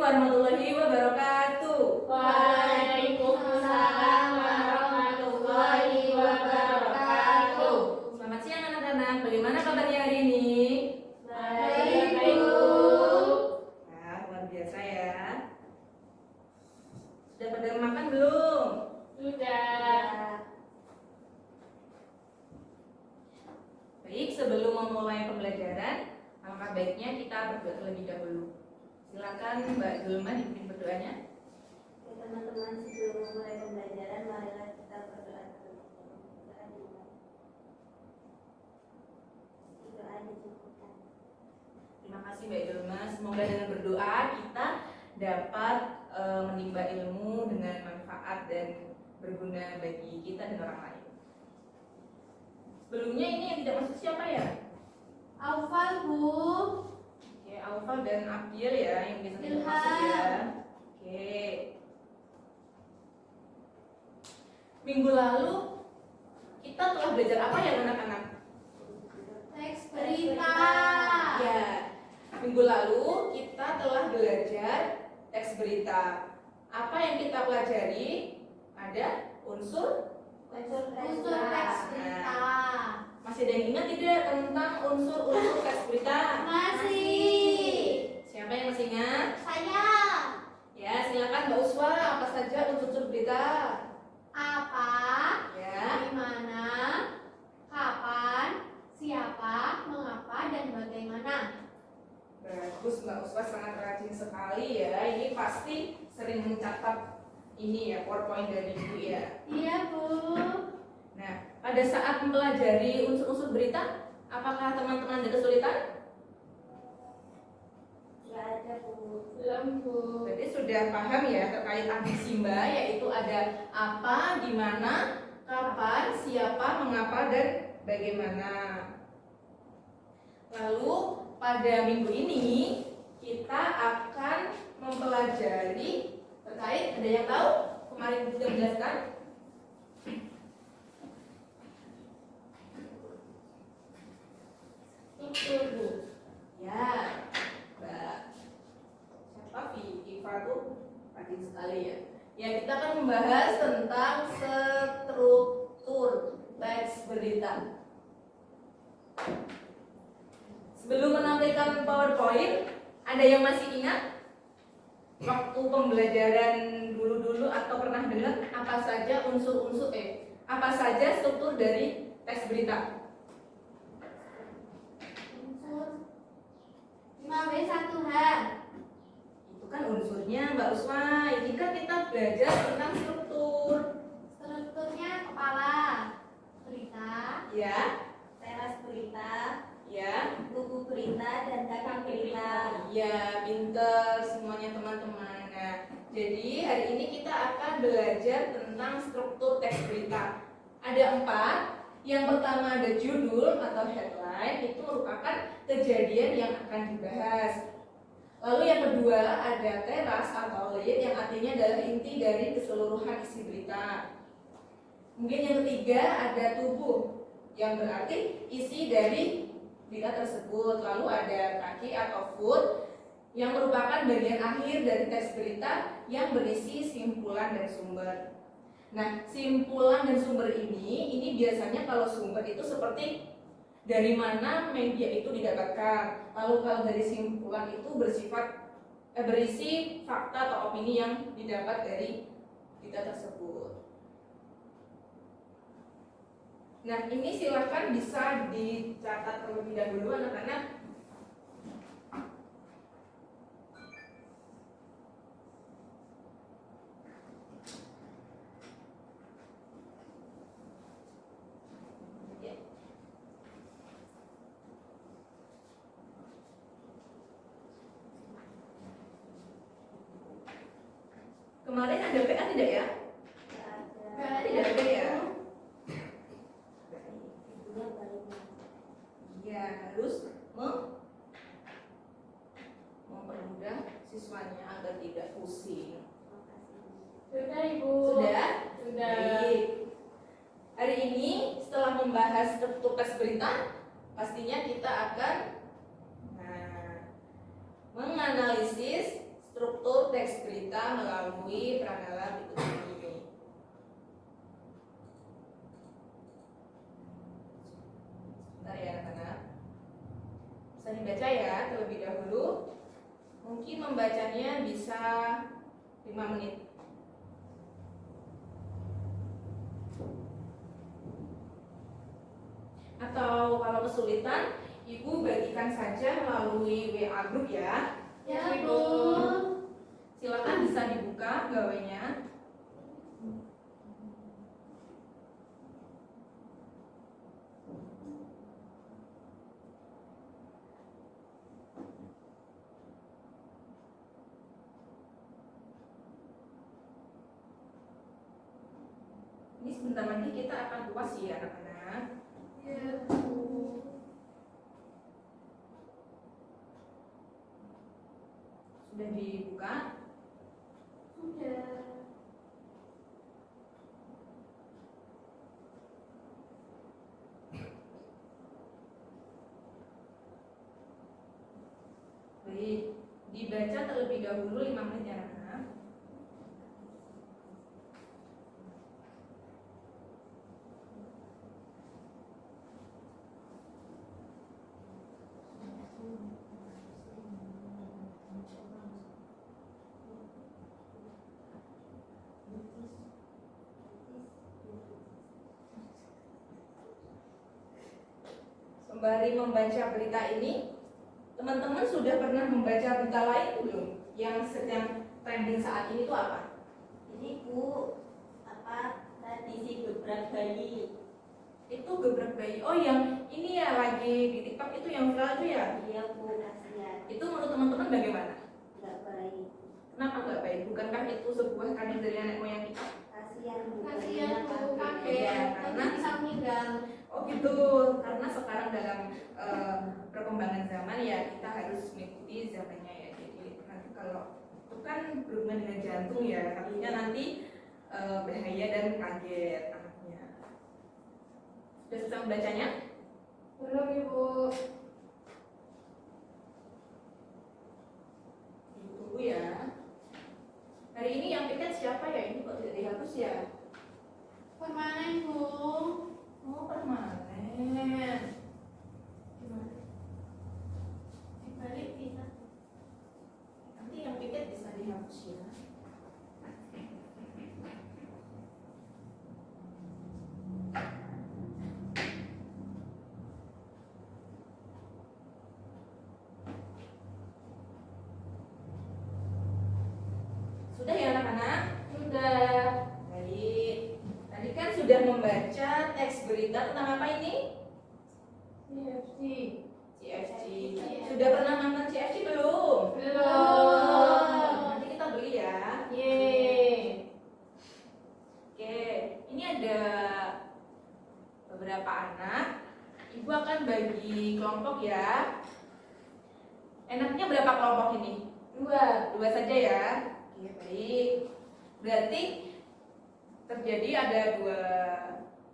warahmatullahi wabarakatuh. Waalaikumsalam warahmatullahi wabarakatuh. Selamat siang anak-anak, bagaimana kabarnya hari ini? Baik, Bu. Nah, luar biasa ya. Sudah pada makan belum? Sudah. Baik, sebelum memulai pembelajaran, alangkah baiknya kita berdoa terlebih dahulu. Silakan Mbak Zulma dipimpin berdoanya. Teman-teman, sebelum memulai pembelajaran, marilah kita berdoa dulu. Doa dicukupkan. Terima kasih Mbak Zulma. Semoga dengan berdoa kita dapat menimba ilmu dengan manfaat dan berguna bagi kita dan orang lain. Sebelumnya ini yang tidak masuk siapa ya? Aufal, Bu. Oke, Alfa dan Abil ya yang bisa tidak masuk ya. Oke. Minggu lalu kita telah belajar apa ya anak-anak? Teks berita. Ya, minggu lalu kita telah belajar teks berita. Apa yang kita pelajari? Ada unsur. Unsur teks berita. Masih ada yang ingat tidak tentang unsur-unsur teks berita? Masih. Siapa yang masih ingat? Saya. Ya, silakan Mbak Uswa. Apa saja unsur-unsur berita? Apa? Ya. Di mana? Kapan? Siapa? Mengapa? Dan bagaimana? Bagus, Mbak Uswa sangat rajin sekali ya. Ini pasti sering mencatat ini ya, PowerPoint dari Ibu ya. Iya, Bu. Nah, pada saat mempelajari unsur-unsur berita, apakah teman-teman ada kesulitan? Nggak ada, Bu. Belum, Bu. Berarti sudah paham ya terkait arti Simba, yaitu ada apa, di mana, kapan, siapa, mengapa, dan bagaimana. Lalu pada minggu ini kita akan mempelajari terkait, ada yang tahu? Kemarin sudah menjelaskan. Struktur, Bu. Ya, Mbak siapa Viva tuh rajin sekali ya. Ya, kita akan membahas tentang struktur teks berita. Sebelum menampilkan PowerPoint, ada yang masih ingat waktu pembelajaran dulu-dulu atau pernah dengar apa saja apa saja struktur dari teks berita? Unsur 5B1H. Itu kan unsurnya Mbak Usma. Ini kan kita belajar tentang struktur. Strukturnya kepala berita, Ya, Teras berita, ya. buku berita, dan kakak berita. Iya, pinter semuanya teman-teman. Nah, jadi hari ini kita akan belajar tentang struktur teks berita. Ada 4. Yang pertama ada judul atau headline, itu merupakan kejadian yang akan dibahas. Lalu yang kedua ada teras atau lead, yang artinya adalah inti dari keseluruhan isi berita. Mungkin yang ketiga ada tubuh, yang berarti isi dari berita tersebut. Lalu ada kaki atau foot, yang merupakan bagian akhir dari teks berita yang berisi simpulan dan sumber. Nah, simpulan dan sumber ini biasanya kalau sumber itu seperti dari mana media itu didapatkan. Lalu kalau dari simpulan itu berisi fakta atau opini yang didapat dari berita tersebut. Nah, ini silakan bisa dicatat terlebih dahulu anak-anak. Kemarin ada PA tidak ya? Nggak ada. Tidak ada ya? Ibunya balik. Iya, harus mempermudah siswanya agar tidak pusing. Sudah, Ibu. Sudah? Sudah. Baik. Hari ini setelah membahas struktur teks berita, pastinya kita akan menganalisis struktur melalui Pranala berikut ini. Bentar ya anak-anak. Bisa dibaca ya terlebih dahulu. Mungkin membacanya bisa 5 menit. Atau kalau kesulitan, Ibu bagikan saja melalui WA group ya. Ya, Ibu. Bu. Silakan bisa dibuka gawainya. Ini sebentar lagi kita akan UAS ya anak-anak. Ya, Bu. Sudah dibuka? Sudah. Baik, dibaca terlebih dahulu 5 menit ya anak-anak. Sembari membaca berita ini, teman-teman sudah pernah membaca berita lain belum? Yang sedang trending saat ini itu apa? Ini Bu, apa tradisi gebrak bayi? Itu gebrak bayi. Oh, yang ini ya lagi di TikTok itu yang viral itu ya? Iya Bu, kasihan, Itu menurut teman-teman bagaimana? nggak baik. Kenapa nggak baik? Bukankah itu sebuah kadang dari nenek moyang kita? Kasihan Bu, Kasihan, Bu, bayinya kakek. Iya, Nanti karena- bisa meninggal. Oh gitu, karena sekarang dalam perkembangan zaman ya kita harus mengikuti zamannya ya. Jadi nanti kalau itu kan berhubungan dengan jantung ya, takutnya nanti bahaya dan kaget anaknya. Sudah selesai membacanya? Belum, Ibu. Tunggu ya. Hari ini yang piket siapa ya? Ini kok tidak dihapus ya? Permanen, Bu. Oh permanen. Gimana? Dibalik bisa. Nanti yang piket bisa dihapus ya. Sudah ya anak-anak? Sudah. Baik. Tadi kan sudah membaca teks berita tentang apa ini? CFC. CFC. Sudah pernah nonton CFC belum? Belum. Nanti kita beli ya. Yeay. Oke, ini ada beberapa anak. Ibu akan bagi kelompok ya. Enaknya berapa kelompok ini? 2. 2 saja ya. Oke, baik. Berarti terjadi ada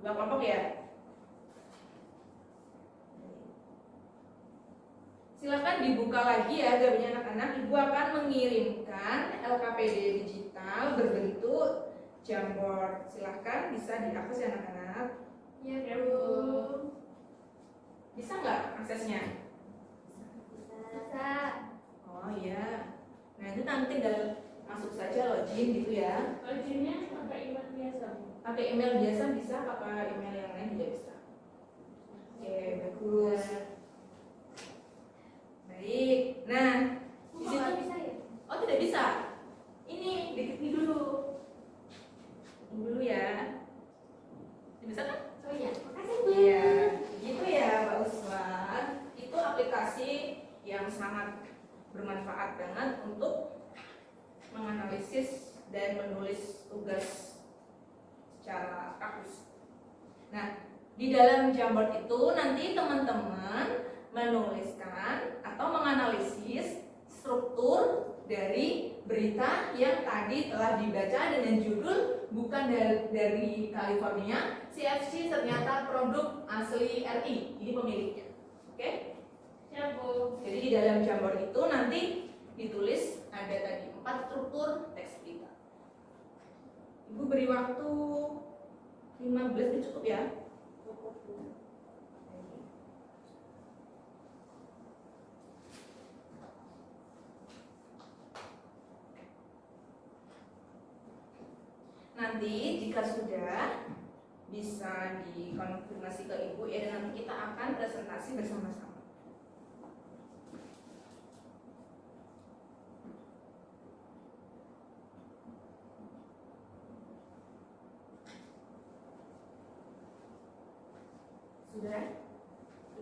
dua kelompok ya. Silakan dibuka lagi ya gambarnya anak-anak. Ibu akan mengirimkan LKPD digital berbentuk Jamboard. Silakan bisa diakses ya anak-anak. Ya, Bu. Bisa nggak aksesnya? Bisa. Oh iya. Nah itu nanti tinggal masuk saja login gitu ya. Loginnya pakai email biasa, Bu. Pakai email biasa bisa, pakai email yang lain juga bisa. Oke, bagus. Baik. Nah, di situ Nggak bisa ya? oh tidak bisa. Ini diklik dulu. Ini dulu ya. Bisa kan? Oh iya. Makasih, Bu. Iya, gitu ya Mbak Usman. Itu aplikasi yang sangat bermanfaat banget untuk menganalisis dan menulis tugas secara kakus. Nah, di dalam Jamboard itu nanti teman-teman menuliskan atau menganalisis struktur dari berita yang tadi telah dibaca dengan judul bukan dari California, CFC ternyata produk asli RI. Ini pemiliknya. Oke? Ya, Bu. Jadi di dalam Jamboard itu nanti ditulis ada tadi 4 4 struktur teks berita. Ibu beri waktu 15 menit cukup ya? Nanti jika sudah bisa dikonfirmasi ke ibu ya, dan nanti kita akan presentasi bersama-sama.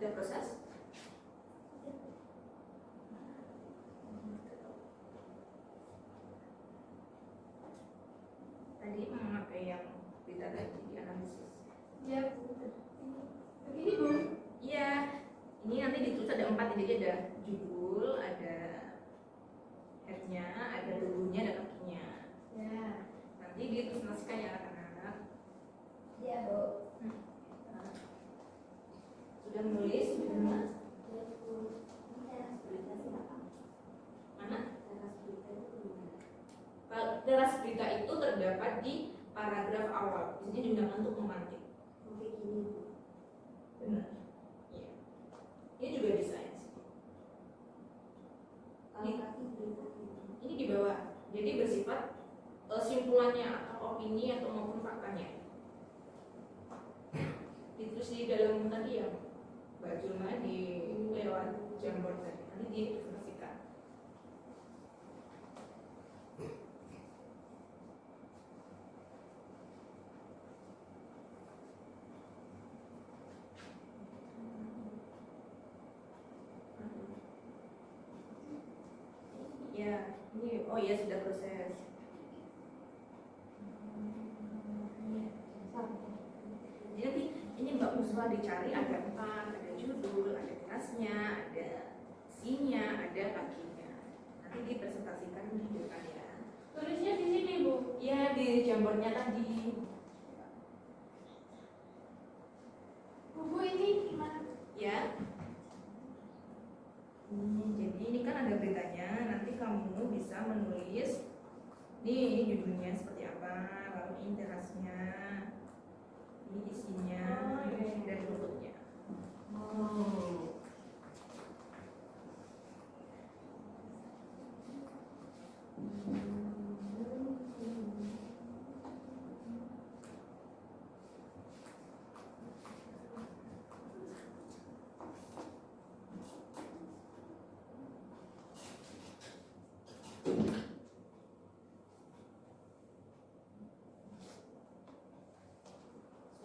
Sudah proses? Tadi memakai yang berita tadi dianalisis. Ya, begini Bu. Iya, ini nanti ditulis ada 4, jadi ada judul, ada headnya, ada tubuhnya, ada kakinya. Ya. Nanti dipresentasikan ya anak-anak. Iya, Bu. Sudah menulis? Sudah. Iya, Bu. Ini teras berita siapa? Mana? Teras berita itu gimana? Teras berita itu terdapat di paragraf awal. Biasanya digunakan untuk memantik. Oke, gini, Bu. Benar. Iya. Ini juga bisa ya. Kalau kaki berita gimana? Ini di bawah. Jadi bersifat simpulannya atau opini atau maupun faktanya. Ditulis di dalam tadi ya, Mbak Julma, di lewat Jamboard tadi. Nanti dipresentasikan. Ya, ini oh ya sudah proses. Jadi nanti ini Mbak Muswa dicari ada 4, ada judul, ada terasnya, ada isinya, ada kakinya. Nanti dipresentasikan di depan ya. Tulisnya di sini Bu. Ya di jambornya tadi. Bu ini gimana? Ya. Jadi ini kan ada beritanya. Nanti kamu bisa menulis. Nih judulnya seperti apa, lalu ini terasnya, ini isinya, dan bentuknya.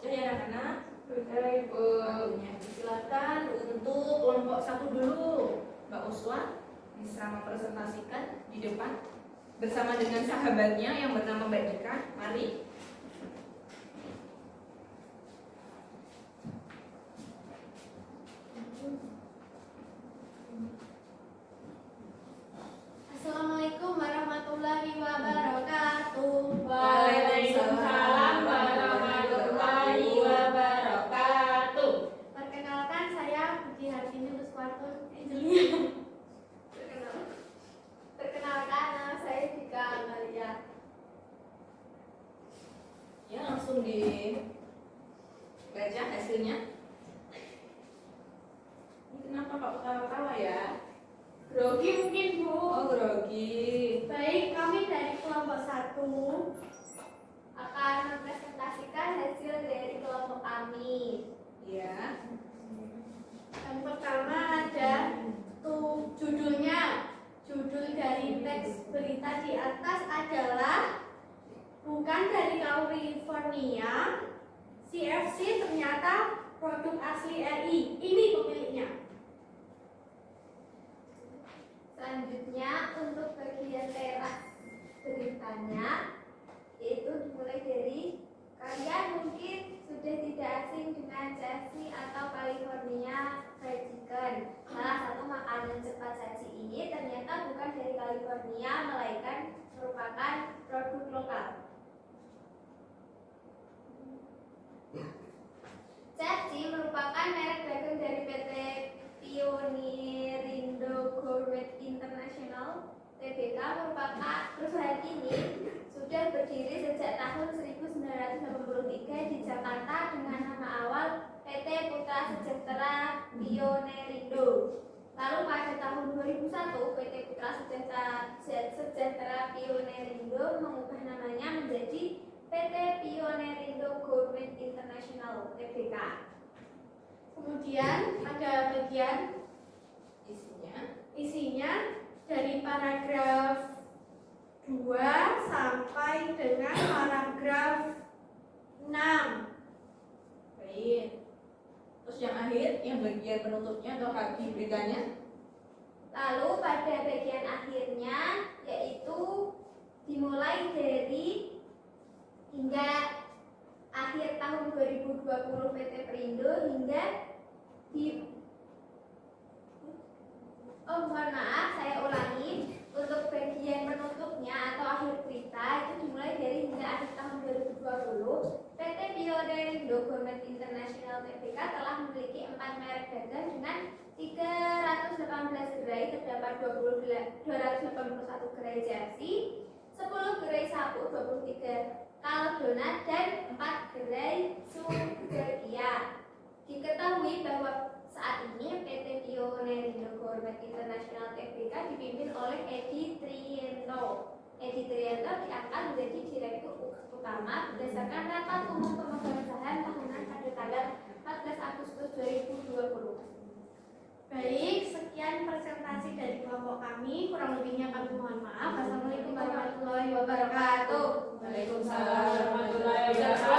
Sudah ya anak-anak? Sudah Ibu. Waktunya silakan untuk kelompok 1 dulu. Mbak Uswa bisa mempresentasikan di depan bersama dengan sahabatnya yang bernama Mbak Dika. Mari. Assalamualaikum warahmatullahi wabarakatuh. Waalaikumsalam warahmatullahi wabarakatuh. Perkenalkan saya Puji Hartini Luswartun Angelia. Perkenalkan nama saya Dika Amalia. Ya langsung dibaca hasilnya. Ini kenapa Pak ketawa-tawa ya? Grogi mungkin Bu. Oh grogi. Baik, kami dari kelompok 1 akan mempresentasikan hasil dari kelompok kami. Ya. Yang pertama ada judulnya. Judul dari teks berita di atas adalah bukan dari California, CFC ternyata produk asli RI. Ini pemiliknya. Selanjutnya untuk bagian teras beritanya, yaitu dimulai dari kalian mungkin sudah tidak asing dengan Chelsea atau California Fried Chicken. Salah satu makanan cepat saji ini ternyata bukan dari California, melainkan merupakan produk lokal. Chelsea merupakan merek dagang dari PT Pionirindo Gourmet International TBK merupakan perusahaan ini sudah berdiri sejak tahun 1983 di Jakarta dengan nama awal PT Putra Sejahtera Pionerindo. Lalu pada tahun 2001 PT Putra Sejahtera Pionerindo mengubah namanya menjadi PT Pionerindo Government International (TBK). Kemudian ada bagian isinya dari paragraf 2 sampai dengan paragraf 6. Baik. Terus yang akhir, yang bagian penutupnya atau hati beritanya? Lalu pada bagian akhirnya yaitu dimulai dari hingga akhir tahun 2020 PT Perindo hingga di mohon maaf, saya ulangi. Untuk bagian penutupnya atau akhir berita itu dimulai dari hingga akhir tahun 2020 PT Pionerindo Government International (TBK) telah memiliki 4 merek dagang dengan 318 gerai, terdapat 281 gerai jersey, 10 gerai sapu, 23 kaleng donat, dan 4 gerai sugeria. Diketahui bahwa saat ini PT Pionerindo Government International (TBK) dipimpin oleh Edi Triento. Edi Triento diangkat menjadi Direktur Utama berdasarkan Rapat Umum Pemegang Saham tahunan pada tanggal 14 Agustus 2020. Baik, sekian presentasi dari kelompok kami. Kurang lebihnya kami mohon maaf. Wassalamualaikum warahmatullahi wabarakatuh. Waalaikumsalam warahmatullahi wabarakatuh.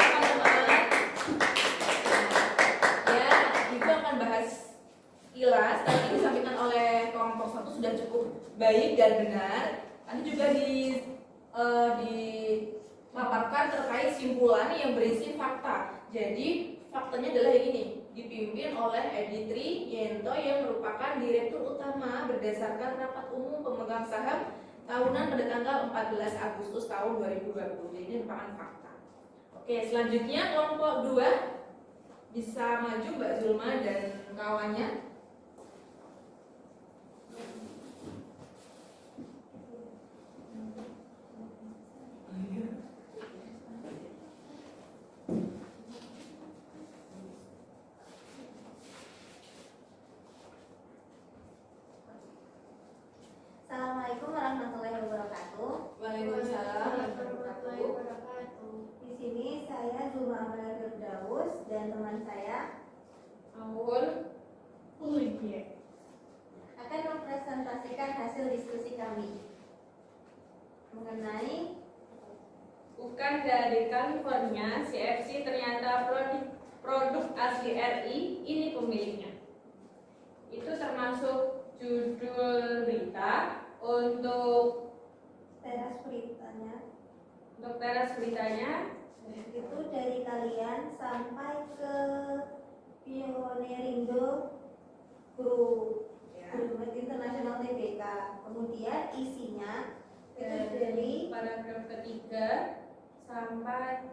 Ya, Ibu akan bahas kilas. Tadi disampaikan oleh kelompok 1 sudah cukup baik dan benar. Tadi juga dipaparkan terkait simpulan yang berisi fakta. Jadi faktanya adalah ini, dipimpin oleh Edi Triento yang merupakan Direktur Utama berdasarkan Rapat Umum Pemegang Saham tahunan pada tanggal 14 Agustus tahun 2020. Jadi ini merupakan fakta. Oke, selanjutnya kelompok 2 bisa maju Mbak Zulma dan kawannya. Assalamualaikum warahmatullahi wabarakatuh. Waalaikumsalam warahmatullahi wabarakatuh. Di sini saya Zulma Amalia Firdaus dan teman saya Aul. akan mempresentasikan hasil diskusi kami mengenai Bukan dari California, CFC ternyata produk asli RI, ini pemiliknya. Itu termasuk judul berita. Untuk teras beritanya. Itu dari kalian sampai ke Pionerindo Government International (TBK). Kemudian isinya itu dari paragraf ketiga sampai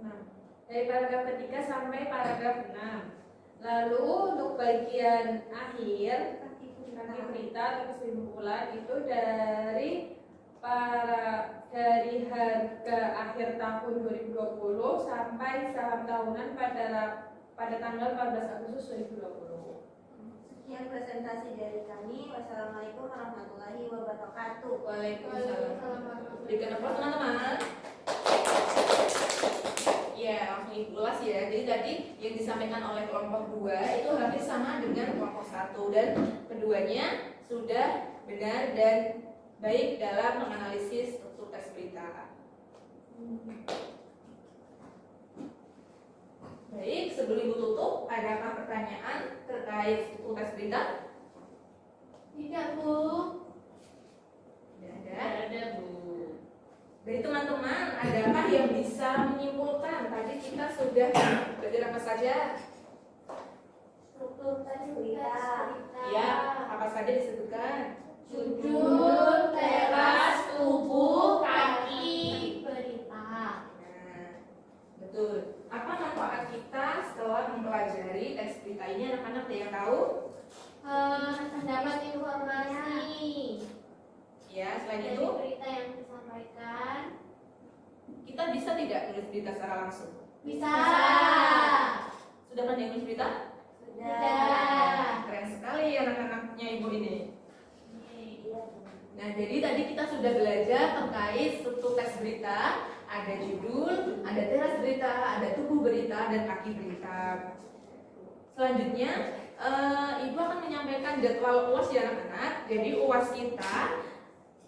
6. Dari paragraf ketiga sampai paragraf 6. Lalu untuk bagian akhir kaki berita atau kesimpulan itu dari harga akhir tahun 2020 sampai saham tahunan pada tanggal 14 Agustus 2020. sekian presentasi dari kami. Wassalamualaikum warahmatullahi wabarakatuh. Waalaikumsalam. Berikan aplaus teman-teman. Ya, langsung diulas ya. Jadi tadi yang disampaikan oleh kelompok 2 itu hampir sama dengan kelompok 1 dan keduanya sudah benar dan baik dalam menganalisis struktur teks berita. Baik, sebelum Ibu tutup, adakah pertanyaan terkait struktur teks berita? Tidak, Bu. Tidak ada. Ada, Bu. Dari teman-teman, adakah yang bisa menyimpulkan? Tadi kita sudah belajar apa saja? Struktur teks berita. Ya, apa saja disebutkan? Judul, teras, tubuh, kaki, berita. Nah, betul. Apa manfaat kita setelah mempelajari teks berita ini? Anak-anak ada yang tahu? Mendapat informasi Ya, selain dari itu berita yang disampaikan. kita bisa tidak nulis berita secara langsung? Bisa. Sudah pandai nulis berita? Sudah. Keren sekali anak-anaknya ibu ini. Nah, jadi tadi kita sudah belajar terkait struktur teks berita. Ada judul, ada teras berita, ada tubuh berita, dan kaki berita. Selanjutnya, ibu akan menyampaikan jadwal UAS ya anak-anak. Jadi UAS kita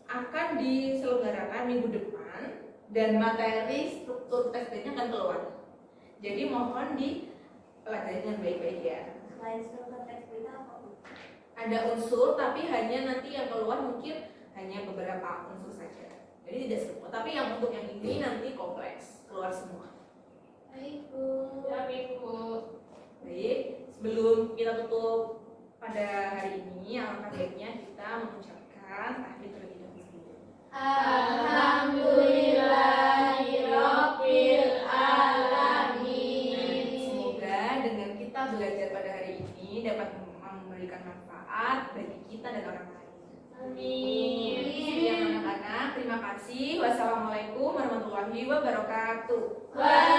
akan diselenggarakan minggu depan dan materi struktur teks berita akan keluar. Jadi mohon dipelajari dengan baik-baik ya. Selain struktur teks berita apa? Ada unsur, tapi hanya nanti yang keluar mungkin hanya beberapa unsur saja. Jadi tidak semua, tapi yang untuk yang ini nanti kompleks, keluar semua. Baik, Bu. Ya, Ibu. Baik, sebelum kita tutup pada hari ini, alangkah baiknya kita mengucapkan tahlil terlebih dahulu. Alhamdulillahirabbil Nah, alamin. semoga dengan kita belajar pada hari ini dapat memberikan manfaat bagi kita dan orang lain. Amin. Sekian anak-anak, terima kasih. Wassalamualaikum warahmatullahi wabarakatuh. Waalaikumsalam.